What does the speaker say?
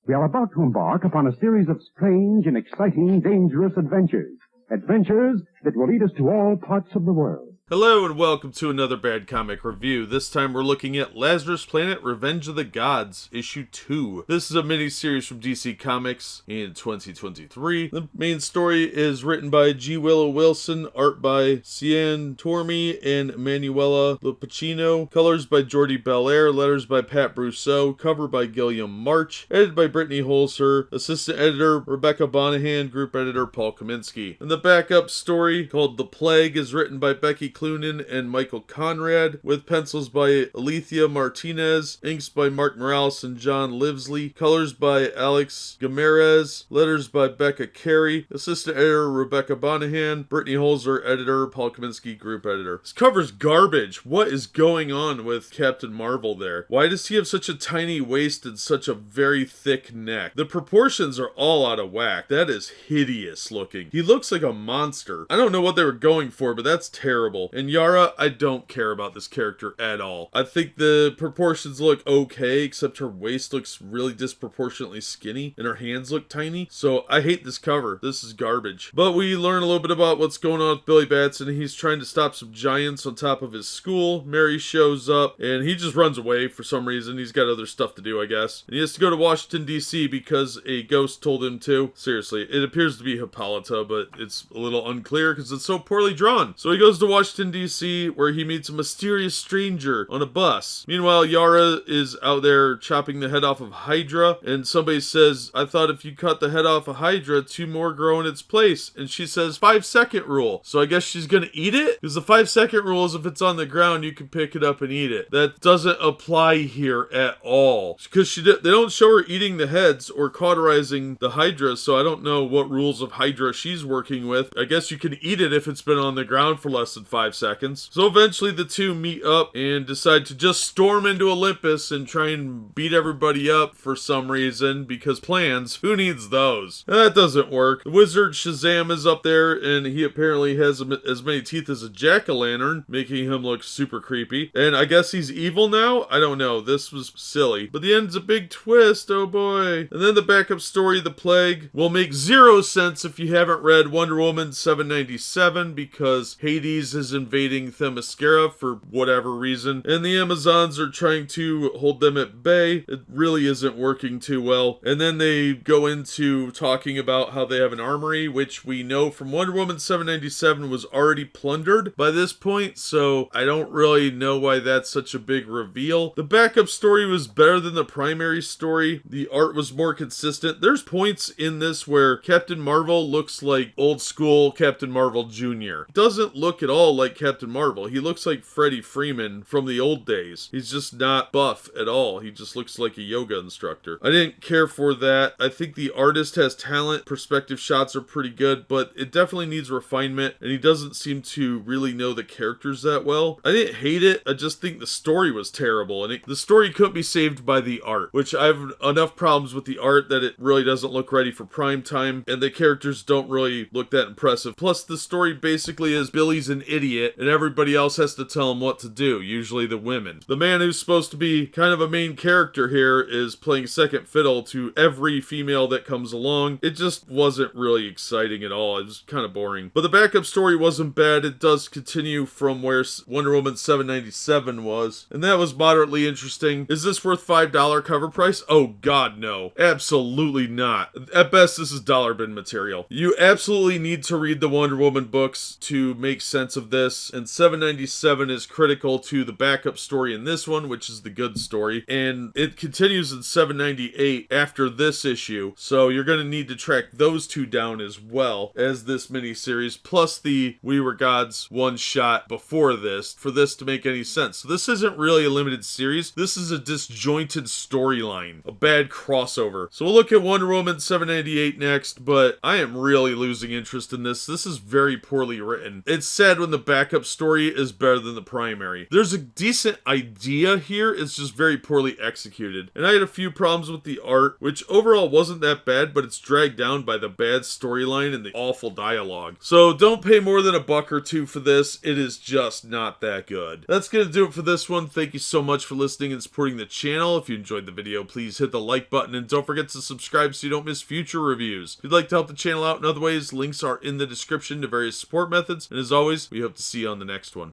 We are about to embark upon a series of strange and exciting, dangerous adventures. Adventures that will lead us to all parts of the world. Hello and welcome to another Bad Comic Review. This time we're looking at Lazarus Planet, Revenge of the Gods, Issue 2. This is a mini-series from DC Comics in 2023. The main story is written by Willow Wilson, art by Cian Tormey Emanuela Lupacchino, colors by Jordie Bellaire, letters by Pat Brosseau, cover by Guillem March, edited by Brittany Holzer, assistant editor Rebecca Bonnahan, group editor Paul Kaminsky. And the backup story, called The Plague, is written by Becky Cloonan Michael Conrad, with pencils by Alitha Martinez, inks by Mark Morales John Livesay, colors by Alex Guimaraes, letters by Becca Carey, assistant editor Rebecca Bonnahan, Brittany Holzer, editor Paul Kaminsky, group editor. This cover's garbage. What is going on with Captain Marvel there? Why does he have such a tiny waist and such a very thick neck? The proportions are all out of whack. That is hideous looking. He looks like a monster. I don't know what they were going for, but that's terrible. And Yara, I don't care about this character at all. I think the proportions look okay, except her waist looks really disproportionately skinny, and her hands look tiny. So I hate this cover. This is garbage. But we learn a little bit about what's going on with Billy Batson. He's trying to stop some giants on top of his school. Mary shows up, and he just runs away for some reason. He's got other stuff to do, I guess. And he has to go to Washington D.C. because a ghost told him to. Seriously, it appears to be Hippolyta, but it's a little unclear because it's so poorly drawn. So he goes to Washington D.C. where he meets a mysterious stranger on a bus. Meanwhile, Yara is out there chopping the head off of Hydra, and somebody says, I thought if you cut the head off of Hydra, 2 more grow in its place. And she says, 5-second rule. So I guess she's gonna eat it? Because the 5-second rule is if it's on the ground, you can pick it up and eat it. That doesn't apply here at all. Because they don't show her eating the heads or cauterizing the Hydra, so I don't know what rules of Hydra she's working with. I guess you can eat it if it's been on the ground for less than 5 seconds. So eventually the two meet up and decide to just storm into Olympus and try and beat everybody up for some reason, because plans, who needs those? That doesn't work. The wizard Shazam is up there, and he apparently has as many teeth as a jack-o'-lantern, making him look super creepy. And I guess he's evil now? I don't know. This was silly. But the end's a big twist, oh boy. And then the backup story, The Plague, will make 0 sense if you haven't read Wonder Woman 797, because Hades is invading Themyscira for whatever reason, and the Amazons are trying to hold them at bay. It really isn't working too well. And then they go into talking about how they have an armory, which we know from Wonder Woman 797 was already plundered by this point, so I don't really know why that's such a big reveal. The backup story was better than the primary story. The art was more consistent. There's points in this where Captain Marvel looks like old school Captain Marvel Jr. Doesn't look at all like Captain Marvel. He looks like Freddie Freeman from the old days. He's just not buff at all. He just looks like a yoga instructor. I didn't care for that. I think the artist has talent. Perspective shots are pretty good, but it definitely needs refinement, and he doesn't seem to really know the characters that well. I didn't hate it. I just think the story was terrible, and the story couldn't be saved by the art, which I have enough problems with the art that it really doesn't look ready for prime time, and the characters don't really look that impressive. Plus, the story basically is Billy's an idiot, and everybody else has to tell him what to do, usually the women. The man who's supposed to be kind of a main character here is playing second fiddle to every female that comes along. It just wasn't really exciting at all. It was kind of boring. But the backup story wasn't bad. It does continue from where Wonder Woman 797 was, and that was moderately interesting. Is this worth $5 cover price? Oh god, no. Absolutely not. At best, this is dollar bin material. You absolutely need to read the Wonder Woman books to make sense of this, and 797 is critical to the backup story in this one, which is the good story, and it continues in 798 after this issue, so you're going to need to track those two down as well as this miniseries, plus the We Were Gods one-shot before this, for this to make any sense. So this isn't really a limited series. This is a disjointed storyline, a bad crossover. So we'll look at Wonder Woman 798 next, but I am really losing interest in this. This is very poorly written. It's sad when the backup story is better than the primary. There's a decent idea here, it's just very poorly executed. And I had a few problems with the art, which overall wasn't that bad, but it's dragged down by the bad storyline and the awful dialogue. So don't pay more than $1 or $2 for this, it is just not that good. That's gonna do it for this one. Thank you so much for listening and supporting the channel. If you enjoyed the video, please hit the like button and don't forget to subscribe so you don't miss future reviews. If you'd like to help the channel out in other ways, links are in the description to various support methods. And as always, we hope to see you on the next one.